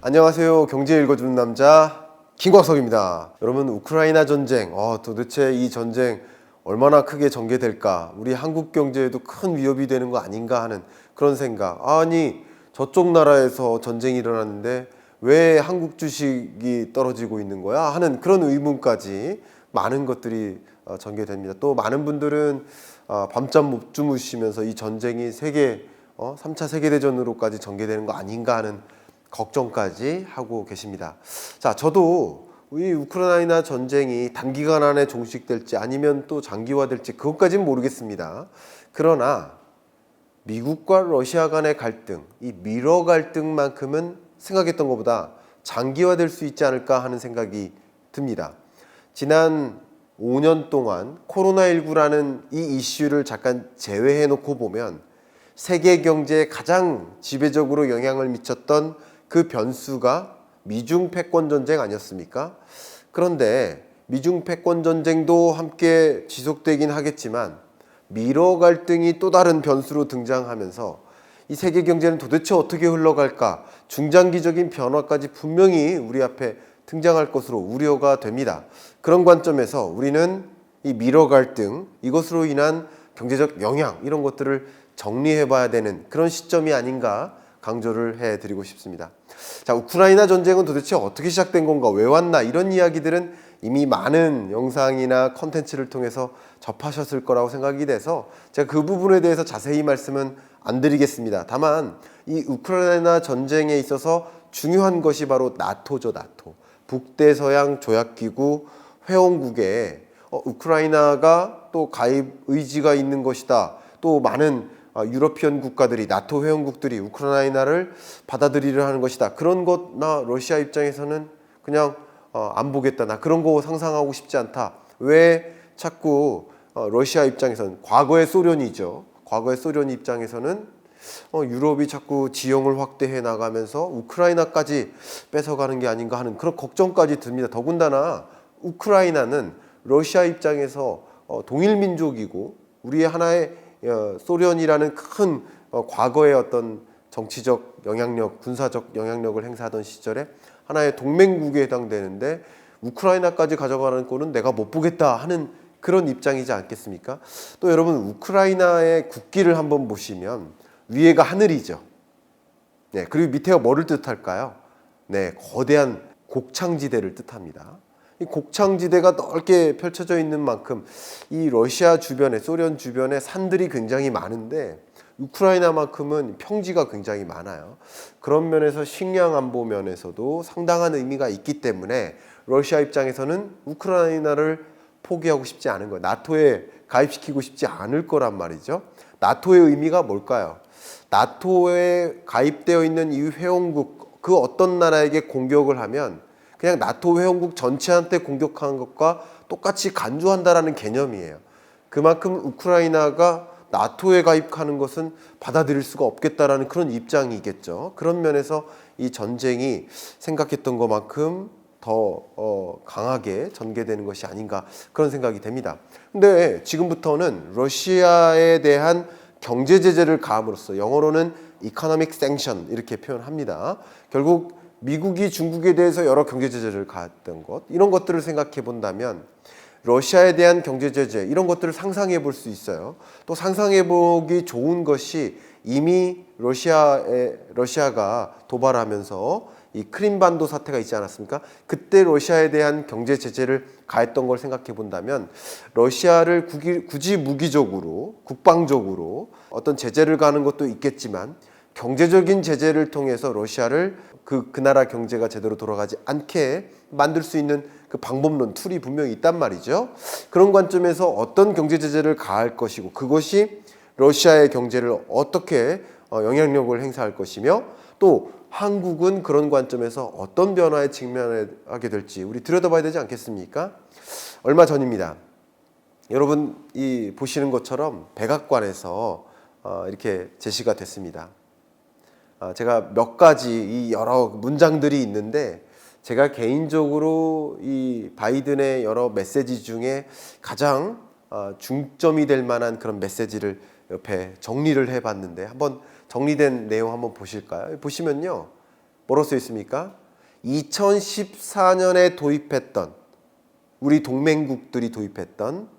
안녕하세요. 경제 읽어주는 남자 김광석입니다. 여러분, 우크라이나 전쟁, 도대체 이 전쟁 얼마나 크게 전개될까? 우리 한국 경제에도 큰 위협이 되는 거 아닌가 하는 그런 생각. 아니, 저쪽 나라에서 전쟁이 일어났는데 왜 한국 주식이 떨어지고 있는 거야? 하는 그런 의문까지 많은 것들이 전개됩니다. 또 많은 분들은 밤잠 못 주무시면서 이 전쟁이 3차 세계대전으로까지 전개되는 거 아닌가 하는 걱정까지 하고 계십니다. 자, 저도 이 우크라이나 전쟁이 단기간 안에 종식될지 아니면 또 장기화될지 그것까지는 모르겠습니다. 그러나 미국과 러시아 간의 갈등, 이 미러 갈등만큼은 생각했던 것보다 장기화될 수 있지 않을까 하는 생각이 듭니다. 지난 5년 동안 코로나19라는 이 이슈를 잠깐 제외해 놓고 보면 세계 경제에 가장 지배적으로 영향을 미쳤던 그 변수가 미중 패권 전쟁 아니었습니까? 그런데 미중 패권 전쟁도 함께 지속되긴 하겠지만 미러 갈등이 또 다른 변수로 등장하면서 이 세계 경제는 도대체 어떻게 흘러갈까? 중장기적인 변화까지 분명히 우리 앞에 등장할 것으로 우려가 됩니다. 그런 관점에서 우리는 이 미러 갈등, 이것으로 인한 경제적 영향, 이런 것들을 정리해 봐야 되는 그런 시점이 아닌가 강조를 해드리고 싶습니다. 자, 우크라이나 전쟁은 도대체 어떻게 시작된 건가, 왜 왔나, 이런 이야기들은 이미 많은 영상이나 컨텐츠를 통해서 접하셨을 거라고 생각이 돼서 제가 그 부분에 대해서 자세히 말씀은 안 드리겠습니다. 다만 이 우크라이나 전쟁에 있어서 중요한 것이 바로 나토죠. 나토, 북대서양 조약기구 회원국에 우크라이나가 또 가입 의지가 있는 것이다. 또 많은 유러피언 국가들이, 나토 회원국들이 우크라이나를 받아들이려 하는 것이다. 그런 것 나 러시아 입장에서는 그냥 안 보겠다. 나 그런 거 상상하고 싶지 않다. 왜 자꾸 러시아 입장에서는, 과거의 소련이죠. 과거의 소련 입장에서는 유럽이 자꾸 지형을 확대해 나가면서 우크라이나까지 뺏어가는 게 아닌가 하는 그런 걱정까지 듭니다. 더군다나 우크라이나는 러시아 입장에서 동일민족이고 우리의 하나의 소련이라는 큰 과거의 어떤 정치적 영향력, 군사적 영향력을 행사하던 시절에 하나의 동맹국에 해당되는데 우크라이나까지 가져가는 꼴은 내가 못 보겠다 하는 그런 입장이지 않겠습니까? 또 여러분, 우크라이나의 국기를 한번 보시면 위에가 하늘이죠. 네, 그리고 밑에가 뭐를 뜻할까요? 네, 거대한 곡창지대를 뜻합니다. 이 곡창지대가 넓게 펼쳐져 있는 만큼 이 러시아 주변에, 소련 주변에 산들이 굉장히 많은데 우크라이나만큼은 평지가 굉장히 많아요. 그런 면에서 식량 안보 면에서도 상당한 의미가 있기 때문에 러시아 입장에서는 우크라이나를 포기하고 싶지 않은 거예요. 나토에 가입시키고 싶지 않을 거란 말이죠. 나토의 의미가 뭘까요? 나토에 가입되어 있는 이 회원국, 그 어떤 나라에게 공격을 하면 그냥 나토 회원국 전체한테 공격하는 것과 똑같이 간주한다라는 개념이에요. 그만큼 우크라이나가 나토에 가입하는 것은 받아들일 수가 없겠다라는 그런 입장이겠죠. 그런 면에서 이 전쟁이 생각했던 것만큼 더 강하게 전개되는 것이 아닌가, 그런 생각이 됩니다. 근데 지금부터는 러시아에 대한 경제 제재를 가함으로써, 영어로는 economic sanction 이렇게 표현합니다. 결국 미국이 중국에 대해서 여러 경제 제재를 가했던 것, 이런 것들을 생각해 본다면 러시아에 대한 경제 제재, 이런 것들을 상상해 볼 수 있어요. 또 상상해 보기 좋은 것이 이미 러시아가 도발하면서 이 크림반도 사태가 있지 않았습니까? 그때 러시아에 대한 경제 제재를 가했던 걸 생각해 본다면 러시아를 굳이 무기적으로, 국방적으로 어떤 제재를 가는 것도 있겠지만 경제적인 제재를 통해서 러시아를 그 나라 경제가 제대로 돌아가지 않게 만들 수 있는 그 방법론, 툴이 분명히 있단 말이죠. 그런 관점에서 어떤 경제 제재를 가할 것이고 그것이 러시아의 경제를 어떻게 영향력을 행사할 것이며, 또 한국은 그런 관점에서 어떤 변화에 직면하게 될지 우리 들여다봐야 되지 않겠습니까? 얼마 전입니다. 여러분, 이 보시는 것처럼 백악관에서 이렇게 제시가 됐습니다. 제가 몇 가지 이 여러 문장들이 있는데 제가 개인적으로 이 바이든의 여러 메시지 중에 가장 중점이 될 만한 그런 메시지를 옆에 정리를 해봤는데 한번 정리된 내용 한번 보실까요? 보시면요. 뭐로 써 있습니까? 2014년에 도입했던 우리 동맹국들이 도입했던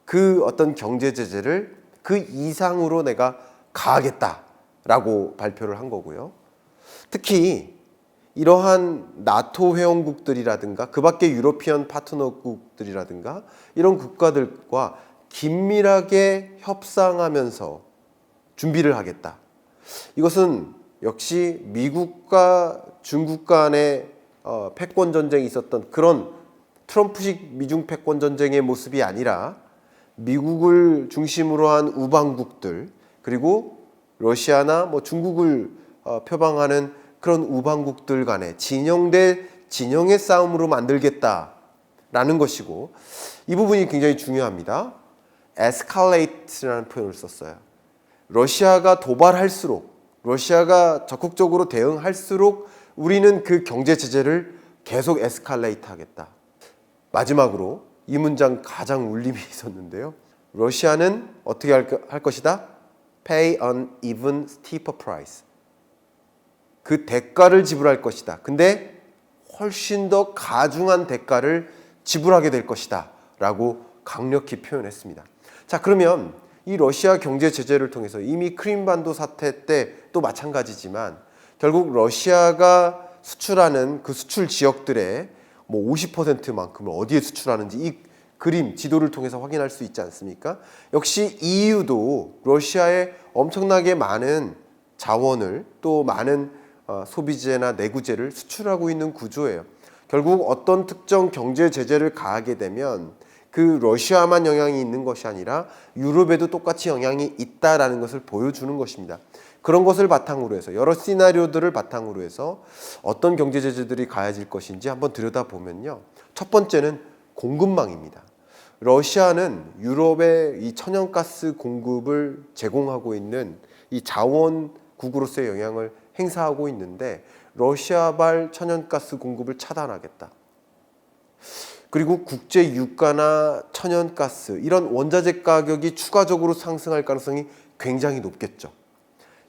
그 어떤 경제 제재를 그 이상으로 내가 가하겠다라고 발표를 한 거고요. 특히 이러한 나토 회원국들이라든가 그 밖에 유러피언 파트너국들이라든가 이런 국가들과 긴밀하게 협상하면서 준비를 하겠다. 이것은 역시 미국과 중국 간의 패권 전쟁이 있었던 그런 트럼프식 미중 패권 전쟁의 모습이 아니라 미국을 중심으로 한 우방국들 그리고 러시아나 뭐 중국을 표방하는 그런 우방국들 간의 진영 대 진영의 싸움으로 만들겠다라는 것이고 이 부분이 굉장히 중요합니다. escalate라는 표현을 썼어요. 러시아가 도발할수록 러시아가 적극적으로 대응할수록 우리는 그 경제 제재를 계속 에스컬레이트 하겠다. 마지막으로 이 문장 가장 울림이 있었는데요. 러시아는 어떻게 할 것이다? Pay an even steeper price. 그 대가를 지불할 것이다. 근데 훨씬 더 가중한 대가를 지불하게 될 것이다. 라고 강력히 표현했습니다. 자, 그러면 이 러시아 경제 제재를 통해서 이미 크림반도 사태 때 또 마찬가지지만 결국 러시아가 수출하는 그 수출 지역들의 뭐 50%만큼을 어디에 수출하는지 이 그림, 지도를 통해서 확인할 수 있지 않습니까? 역시 EU도 러시아에 엄청나게 많은 자원을 또 많은 소비재나 내구재를 수출하고 있는 구조예요. 결국 어떤 특정 경제 제재를 가하게 되면 그 러시아만 영향이 있는 것이 아니라 유럽에도 똑같이 영향이 있다라는 것을 보여주는 것입니다. 그런 것을 바탕으로 해서 여러 시나리오들을 바탕으로 해서 어떤 경제 제재들이 가해질 것인지 한번 들여다보면요. 첫 번째는 공급망입니다. 러시아는 유럽의 이 천연가스 공급을 제공하고 있는 이 자원국으로서의 영향을 행사하고 있는데 러시아발 천연가스 공급을 차단하겠다. 그리고 국제 유가나 천연가스 이런 원자재 가격이 추가적으로 상승할 가능성이 굉장히 높겠죠.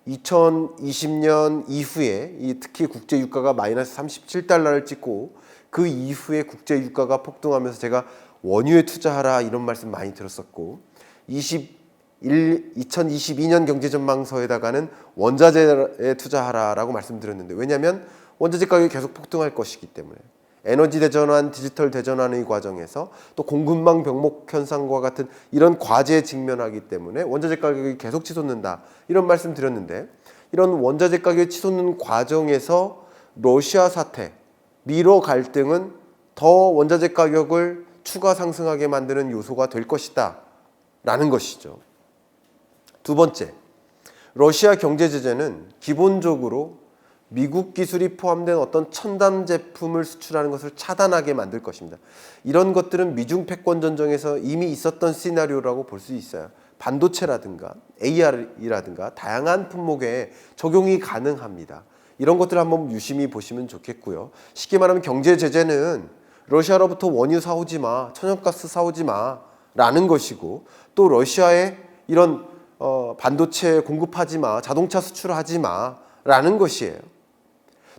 2020년 이후에 특히 국제 유가가 마이너스 37달러를 찍고 그 이후에 국제 유가가 폭등하면서 제가 원유에 투자하라 이런 말씀 많이 들었었고 2022년 경제전망서에다가는 원자재에 투자하라라고 말씀드렸는데 왜냐하면 원자재 가격이 계속 폭등할 것이기 때문에 에너지 대전환, 디지털 대전환의 과정에서 또 공급망 병목 현상과 같은 이런 과제에 직면하기 때문에 원자재 가격이 계속 치솟는다 이런 말씀 드렸는데 이런 원자재 가격이 치솟는 과정에서 러시아 사태, 미러 갈등은 더 원자재 가격을 추가 상승하게 만드는 요소가 될 것이다 라는 것이죠. 두 번째, 러시아 경제 제재는 기본적으로 미국 기술이 포함된 어떤 첨단 제품을 수출하는 것을 차단하게 만들 것입니다. 이런 것들은 미중 패권 전쟁에서 이미 있었던 시나리오라고 볼 수 있어요. 반도체라든가 AR이라든가 다양한 품목에 적용이 가능합니다. 이런 것들을 한번 유심히 보시면 좋겠고요. 쉽게 말하면 경제 제재는 러시아로부터 원유 사오지 마, 천연가스 사오지 마 라는 것이고 또 러시아에 이런 반도체 공급하지 마, 자동차 수출하지 마 라는 것이에요.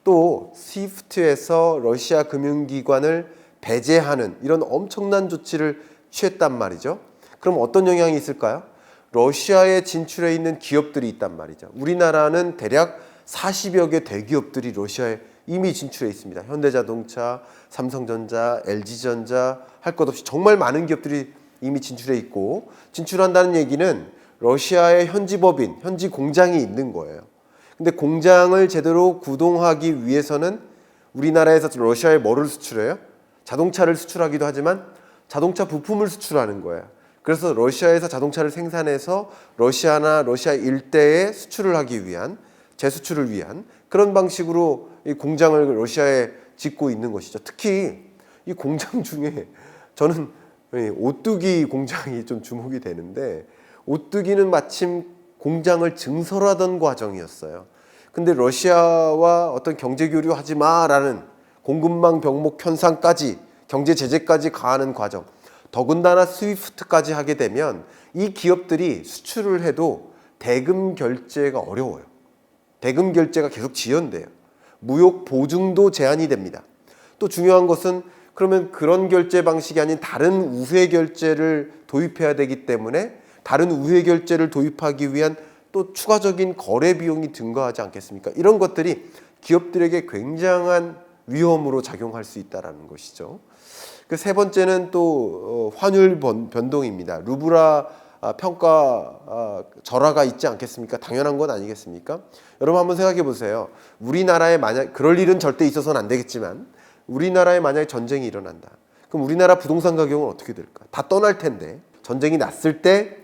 또 스위프트에서 러시아 금융기관을 배제하는 이런 엄청난 조치를 취했단 말이죠. 그럼 어떤 영향이 있을까요? 러시아에 진출해 있는 기업들이 있단 말이죠. 우리나라는 대략 40여 개 대기업들이 러시아에 이미 진출해 있습니다. 현대자동차, 삼성전자, LG전자 할 것 없이 정말 많은 기업들이 이미 진출해 있고 진출한다는 얘기는 러시아의 현지 법인, 현지 공장이 있는 거예요. 근데 공장을 제대로 구동하기 위해서는 우리나라에서 러시아에 뭐를 수출해요? 자동차를 수출하기도 하지만 자동차 부품을 수출하는 거예요. 그래서 러시아에서 자동차를 생산해서 러시아나 러시아 일대에 수출을 하기 위한 재수출을 위한 그런 방식으로 이 공장을 러시아에 짓고 있는 것이죠. 특히 이 공장 중에 저는 오뚜기 공장이 좀 주목이 되는데 오뚜기는 마침 공장을 증설하던 과정이었어요. 근데 러시아와 어떤 경제 교류하지 마라는 공급망 병목 현상까지 경제 제재까지 가하는 과정. 더군다나 스위프트까지 하게 되면 이 기업들이 수출을 해도 대금 결제가 어려워요. 대금 결제가 계속 지연돼요. 무역 보증도 제한이 됩니다. 또 중요한 것은 그러면 그런 결제 방식이 아닌 다른 우회 결제를 도입해야 되기 때문에 다른 우회 결제를 도입하기 위한 또 추가적인 거래 비용이 증가하지 않겠습니까? 이런 것들이 기업들에게 굉장한 위험으로 작용할 수 있다는 것이죠. 그 세 번째는 또 환율 변동입니다. 루브라 평가 절하가 있지 않겠습니까? 당연한 건 아니겠습니까? 여러분 한번 생각해 보세요. 우리나라에 만약 그럴 일은 절대 있어서는 안 되겠지만 우리나라에 만약에 전쟁이 일어난다. 그럼 우리나라 부동산 가격은 어떻게 될까? 다 떠날 텐데 전쟁이 났을 때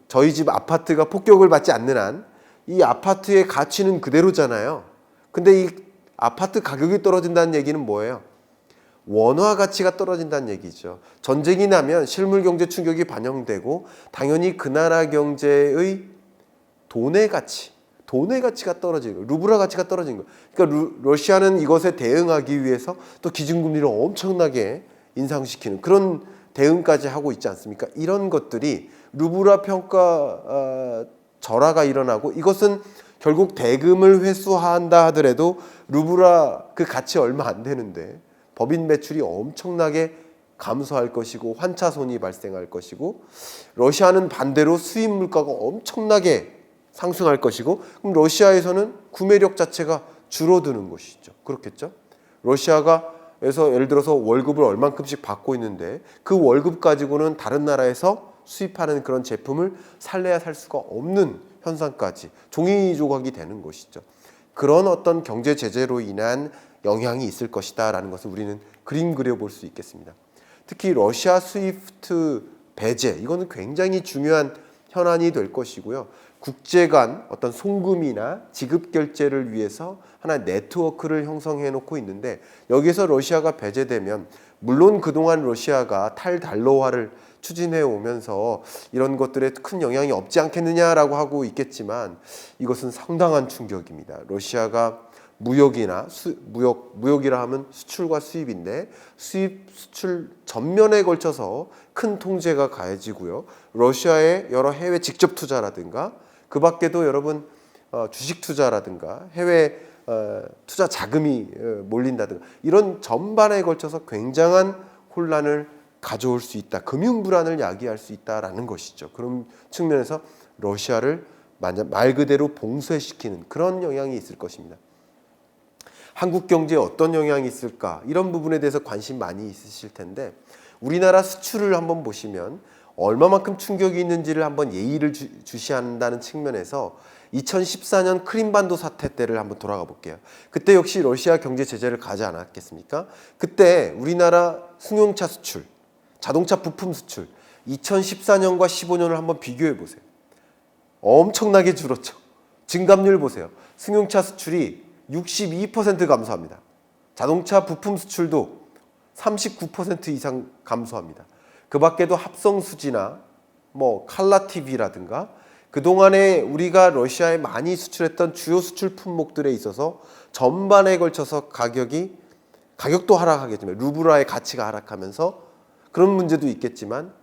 저희 집 아파트가 폭격을 받지 않는 한 이 아파트의 가치는 그대로잖아요. 근데 이 아파트 가격이 떨어진다는 얘기는 뭐예요? 원화 가치가 떨어진다는 얘기죠. 전쟁이 나면 실물 경제 충격이 반영되고 당연히 그 나라 경제의 돈의 가치가 떨어지는 거예요. 루브라 가치가 떨어지는 거예요. 그러니까 러시아는 이것에 대응하기 위해서 또 기준금리를 엄청나게 인상시키는 그런 대응까지 하고 있지 않습니까? 이런 것들이 루브라 평가 절하가 일어나고 이것은 결국 대금을 회수한다 하더라도 루브라 그 가치 얼마 안 되는데 법인 매출이 엄청나게 감소할 것이고 환차손이 발생할 것이고 러시아는 반대로 수입 물가가 엄청나게 상승할 것이고 그럼 러시아에서는 구매력 자체가 줄어드는 것이죠. 그렇겠죠? 러시아가에서 예를 들어서 월급을 얼만큼씩 받고 있는데 그 월급 가지고는 다른 나라에서 수입하는 그런 제품을 살래야 살 수가 없는 현상까지 종이 조각이 되는 것이죠. 그런 어떤 경제 제재로 인한 영향이 있을 것이다 라는 것을 우리는 그림 그려볼 수 있겠습니다. 특히 러시아 스위프트 배제 이거는 굉장히 중요한 현안이 될 것이고요. 국제 간 어떤 송금이나 지급 결제를 위해서 하나의 네트워크를 형성해 놓고 있는데 여기서 러시아가 배제되면 물론 그동안 러시아가 탈달러화를 추진해 오면서 이런 것들에 큰 영향이 없지 않겠느냐라고 하고 있겠지만 이것은 상당한 충격입니다. 러시아가 무역이라 하면 수출과 수입인데 수입 수출 전면에 걸쳐서 큰 통제가 가해지고요. 러시아의 여러 해외 직접 투자라든가 그 밖에도 여러분 주식 투자라든가 해외 투자 자금이 몰린다든가 이런 전반에 걸쳐서 굉장한 혼란을 가져올 수 있다. 금융 불안을 야기할 수 있다라는 것이죠. 그런 측면에서 러시아를 말 그대로 봉쇄시키는 그런 영향이 있을 것입니다. 한국 경제에 어떤 영향이 있을까? 이런 부분에 대해서 관심 많이 있으실 텐데 우리나라 수출을 한번 보시면 얼마만큼 충격이 있는지를 한번 예의를 주시한다는 측면에서 2014년 크림반도 사태 때를 한번 돌아가 볼게요. 그때 역시 러시아 경제 제재를 가지 않았겠습니까? 그때 우리나라 승용차 수출, 자동차 부품 수출 2014년과 15년을 한번 비교해 보세요. 엄청나게 줄었죠. 증감률 보세요. 승용차 수출이 62% 감소합니다. 자동차 부품 수출도 39% 이상 감소합니다. 그 밖에도 합성 수지나 칼라TV라든가 그동안에 우리가 러시아에 많이 수출했던 주요 수출 품목들에 있어서 전반에 걸쳐서 가격도 하락하겠지만 루브라의 가치가 하락하면서 그런 문제도 있겠지만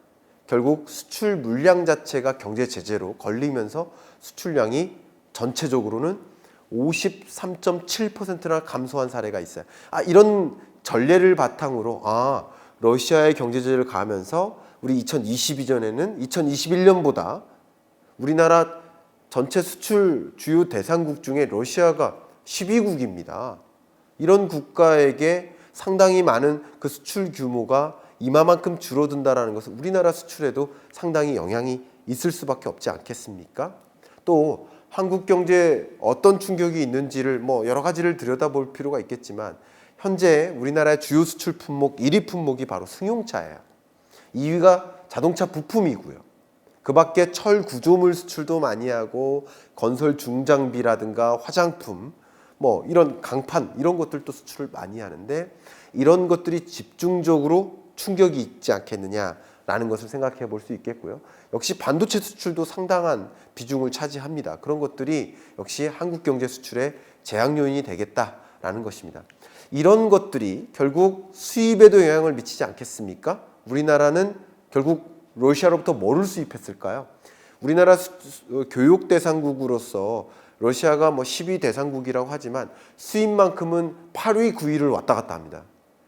결국 수출 물량 자체가 경제 제재로 걸리면서 수출량이 전체적으로는 53.7%나 감소한 사례가 있어요. 이런 전례를 바탕으로 러시아의 경제 제재를 가하면서 우리 2022년에는 2021년보다 우리나라 전체 수출 주요 대상국 중에 러시아가 12국입니다. 이런 국가에게 상당히 많은 그 수출 규모가 이마만큼 줄어든다는 것은 우리나라 수출에도 상당히 영향이 있을 수밖에 없지 않겠습니까? 또 한국 경제에 어떤 충격이 있는지를 여러 가지를 들여다볼 필요가 있겠지만 현재 우리나라의 주요 수출 품목 1위 품목이 바로 승용차예요. 2위가 자동차 부품이고요. 그 밖에 철 구조물 수출도 많이 하고 건설 중장비라든가 화장품 이런 강판 이런 것들도 수출을 많이 하는데 이런 것들이 집중적으로 충격이 있지 않겠느냐라는 것을 생각해 볼 수 있겠고요. 역시 반도체 수출도 상당한 비중을 차지합니다. 그런 것들이 역시 한국 경제 수출의 제약 요인이 되겠다라는 것입니다. 이런 것들이 결국 수입에도 영향을 미치지 않겠습니까? 우리나라는 결국 러시아로부터 뭐를 수입했을까요? 우리나라 교육 대상국으로서 러시아가 뭐 10위 대상국이라고 하지만 수입만큼은 8위, 9위를 왔다 갔다 합니다.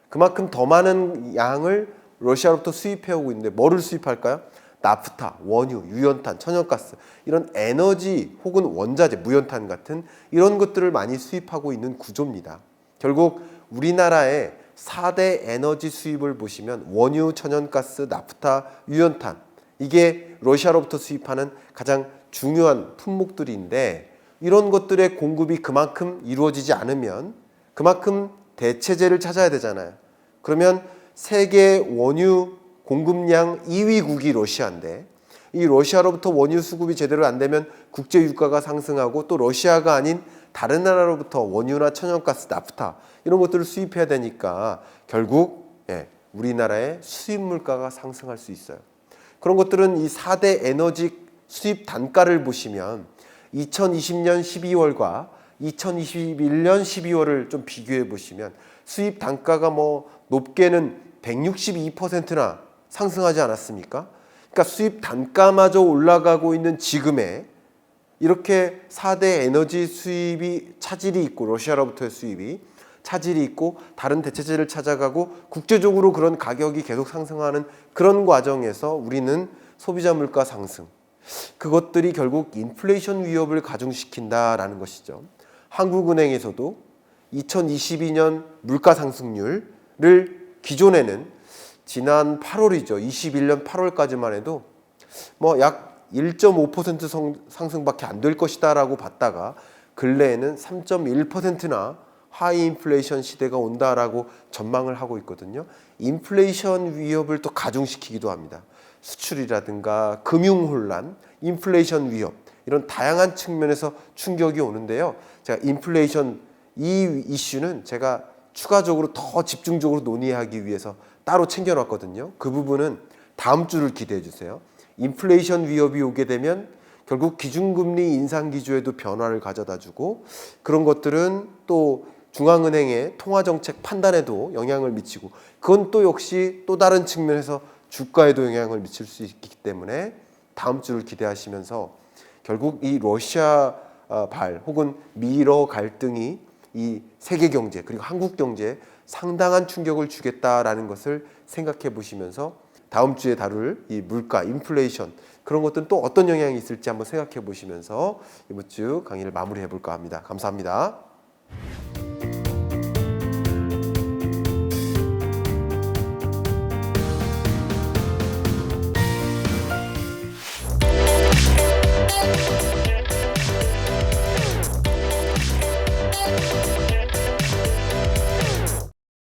그만큼 더 많은 양을 러시아로부터 수입해오고 있는데 뭐를 수입할까요? 나프타, 원유, 유연탄, 천연가스 이런 에너지 혹은 원자재, 무연탄 같은 이런 것들을 많이 수입하고 있는 구조입니다. 결국 우리나라의 4대 에너지 수입을 보시면 원유, 천연가스, 나프타, 유연탄 이게 러시아로부터 수입하는 가장 중요한 품목들인데 이런 것들의 공급이 그만큼 이루어지지 않으면 그만큼 대체제를 찾아야 되잖아요. 그러면 세계 원유 공급량 2위국이 러시아인데 이 러시아로부터 원유 수급이 제대로 안 되면 국제 유가가 상승하고 또 러시아가 아닌 다른 나라로부터 원유나 천연가스, 나프타 이런 것들을 수입해야 되니까 결국 우리나라의 수입 물가가 상승할 수 있어요. 그런 것들은 이 4대 에너지 수입 단가를 보시면 2020년 12월과 2021년 12월을 좀 비교해 보시면 수입 단가가 뭐 높게는 162%나 상승하지 않았습니까? 그러니까 수입 단가마저 올라가고 있는 지금에 이렇게 4대 에너지 수입이 차질이 있고 러시아로부터의 수입이 차질이 있고 다른 대체제를 찾아가고 국제적으로 그런 가격이 계속 상승하는 그런 과정에서 우리는 소비자 물가 상승 그것들이 결국 인플레이션 위협을 가중시킨다라는 것이죠. 한국은행에서도 2022년 물가 상승률을 기존에는 지난 8월이죠. 21년 8월까지만 해도 뭐 약 1.5% 상승밖에 안 될 것이다라고 봤다가 근래에는 3.1%나 하이 인플레이션 시대가 온다라고 전망을 하고 있거든요. 인플레이션 위협을 또 가중시키기도 합니다. 수출이라든가 금융 혼란, 인플레이션 위협 이런 다양한 측면에서 충격이 오는데요. 제가 인플레이션 이 이슈는 제가 추가적으로 더 집중적으로 논의하기 위해서 따로 챙겨놨거든요. 그 부분은 다음 주를 기대해 주세요. 인플레이션 위협이 오게 되면 결국 기준금리 인상 기조에도 변화를 가져다주고 그런 것들은 또 중앙은행의 통화정책 판단에도 영향을 미치고 그건 또 역시 또 다른 측면에서 주가에도 영향을 미칠 수 있기 때문에 다음 주를 기대하시면서 결국 이 러시아 발 혹은 미러 갈등이 이 세계 경제 그리고 한국 경제에 상당한 충격을 주겠다라는 것을 생각해 보시면서 다음 주에 다룰 이 물가, 인플레이션 그런 것들은 또 어떤 영향이 있을지 한번 생각해 보시면서 이번 주 강의를 마무리해 볼까 합니다. 감사합니다.